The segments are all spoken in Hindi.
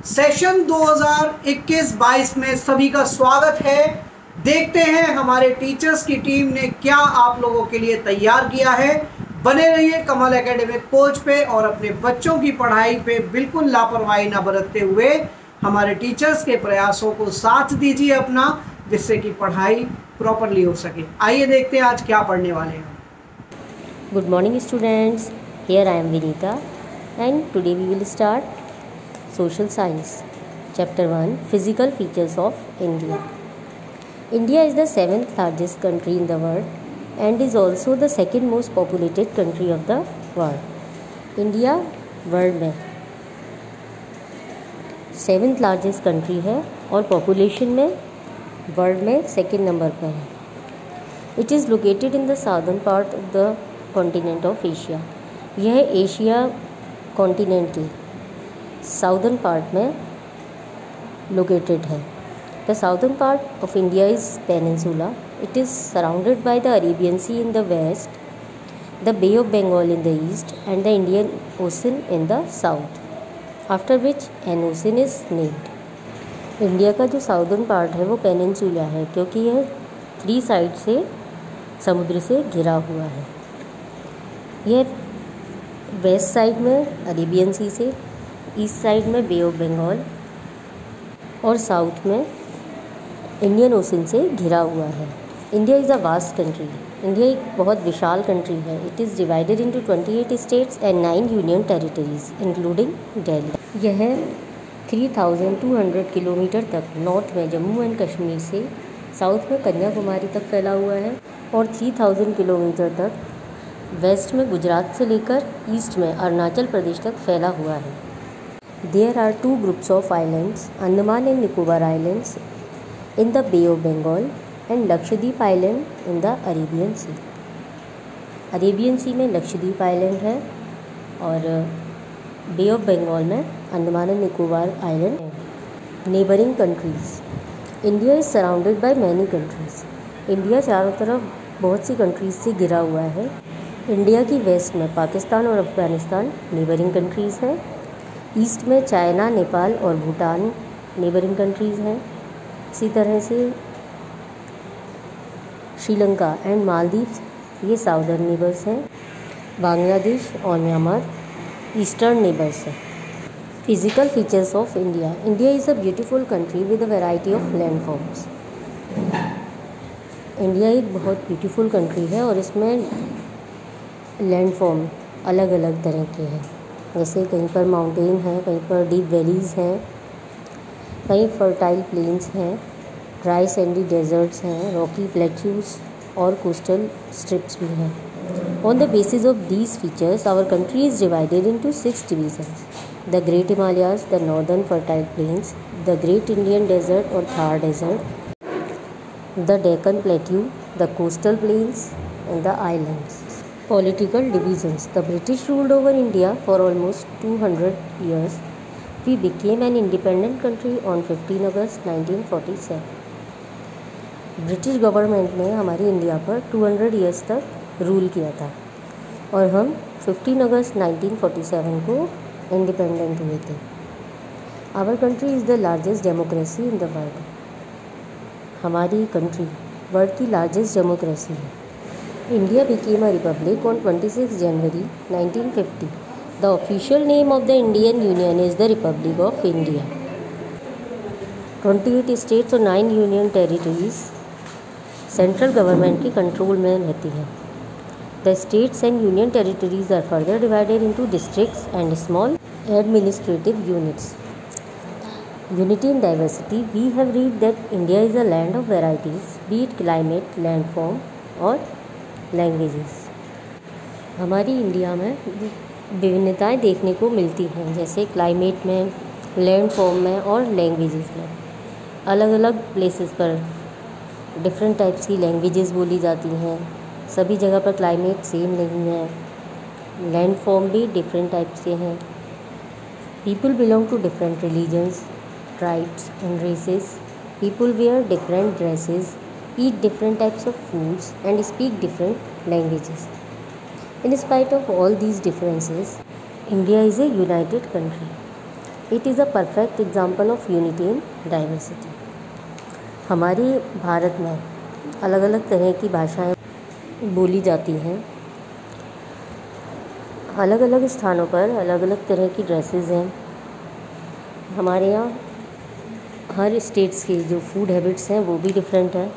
सेशन 2021-22 में सभी का स्वागत है। देखते हैं हमारे टीचर्स की टीम ने क्या आप लोगों के लिए तैयार किया है। बने रहिए कमल एकेडमिक कोच पे और अपने बच्चों की पढ़ाई पे बिल्कुल लापरवाही ना बरतते हुए हमारे टीचर्स के प्रयासों को साथ दीजिए अपना, जिससे कि पढ़ाई प्रॉपरली हो सके। आइए देखते हैं आज क्या पढ़ने वाले हैं। Good morning students, here I am Vinita and today we will start Social Science. Chapter 1, Physical Features of India. India is the 7th largest country in the world and is also the second most populated country of the world. India world में 7th largest country है और population में वर्ल्ड में सेकेंड नंबर पर है. It is located in the southern part of the continent of Asia. यह एशिया कॉन्टिनेंट के साउदर्न पार्ट में लोकेटेड है. The southern part of India is peninsula. It is surrounded by the Arabian sea in the west, the bay of Bengal in the east and the Indian ocean in the south, after which an ocean is named. India का जो साउदर्न पार्ट है वो पेनिनसुला है क्योंकि यह 3 साइड से समुद्र से घिरा हुआ है. यह वेस्ट साइड में अरेबियन सी से, ईस्ट साइड में बे ऑफ बंगाल और साउथ में इंडियन ओशन से घिरा हुआ है. India is a vast country. India एक बहुत विशाल कंट्री है. It is divided into 28 states and 9 union territories including Delhi. यह 3200 किलोमीटर तक नॉर्थ में जम्मू एंड कश्मीर से साउथ में कन्याकुमारी तक फैला हुआ है और 3000 किलोमीटर तक वेस्ट में गुजरात से लेकर ईस्ट में अरुणाचल प्रदेश तक फैला हुआ है. There are 2 groups of islands, Andaman and Nicobar islands in the bay of Bengal and Lakshadweep island in the Arabian Sea. Arabian Sea में लक्षद्वीप आइलैंड है और बे ऑफ बंगाल में अंडमान एंड निकोबार आइलैंड है. Neighbouring countries. India is surrounded by many countries. India चारों तरफ बहुत सी कंट्रीज़ से घिरा हुआ है. इंडिया की वेस्ट में पाकिस्तान और अफ़गानिस्तान नेबरिंग कंट्रीज़ हैं. ईस्ट में चाइना, नेपाल और भूटान नेबरिंग कंट्रीज़ हैं. इसी तरह से श्रीलंका एंड मालदीव ये साउदर्न नेबर्स हैं. बांग्लादेश और म्यांमार ईस्टर्न नेबर्स हैं. Physical features of India. India is a beautiful country with a variety of landforms. India एक बहुत ब्यूटीफुल कंट्री है और इसमें लैंडफॉर्म अलग अलग तरह के हैं. जैसे कहीं पर माउंटेन है, कहीं पर डीप वैलीज़ हैं, कहीं फर्टाइल प्लेन्स हैं, ड्राई सैंडी डेजर्ट्स हैं, रॉकी प्लेट्यूज और कोस्टल स्ट्रिप्स भी हैं. On the basis of these features our country is divided into 6 divisions. The Great Himalayas, the northern fertile plains, the Great Indian Desert और Thar Desert, the Deccan Plateau, the coastal plains and the islands. Political divisions. The British ruled over India for almost 200 years. We became an independent country on 15 August 1947. British government ने हमारी इंडिया पर 200 ईयर्स तक रूल किया था और हम 15 अगस्त 1947 को इंडिपेंडेंट हुए थे. Our country is the largest democracy in the world. हमारी कंट्री वर्ल्ड की लार्जेस्ट डेमोक्रेसी है. India became a republic on 26 January 1950. The official name of the Indian Union is the Republic of India. 28 states और 9 union territories सेंट्रल गवर्नमेंट के कंट्रोल में रहती हैं. The states and union territories are further divided into districts and small administrative units. Unity in diversity. We have read that India is a land of varieties, be it climate, landform और लैंग्वेजेस. हमारी इंडिया में विभिन्नताएं देखने को मिलती हैं, जैसे क्लाइमेट में, लैंड फॉर्म में और लैंग्वेजेस में. अलग अलग प्लेसेस पर डिफरेंट टाइप्स की लैंग्वेजेस बोली जाती हैं. सभी जगह पर क्लाइमेट सेम नहीं है. लैंड फॉर्म भी डिफरेंट टाइप्स के हैं. People belong to different religions, tribes and races. People wear different dresses, eat different types of foods and speak different languages. In spite of all these differences, India is a united country. It is a perfect example of unity in diversity. हमारे भारत में अलग अलग तरह की भाषाएं बोली जाती हैं। अलग अलग स्थानों पर अलग अलग तरह की ड्रेसेस हैं। हमारे यहाँ हर स्टेट्स के जो फूड हैबिट्स हैं वो भी डिफरेंट है।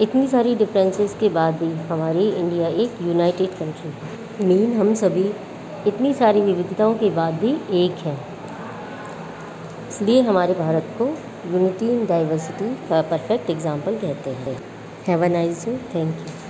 इतनी सारी डिफरेंसेस के बाद भी हमारी इंडिया एक यूनाइटेड कंट्री है। मीन हम सभी इतनी सारी विविधताओं के बाद भी एक हैं। इसलिए हमारे भारत को यूनिटी इन डाइवर्सिटी का परफेक्ट एग्जाम्पल कहते हैं। Have a nice day. Thank you.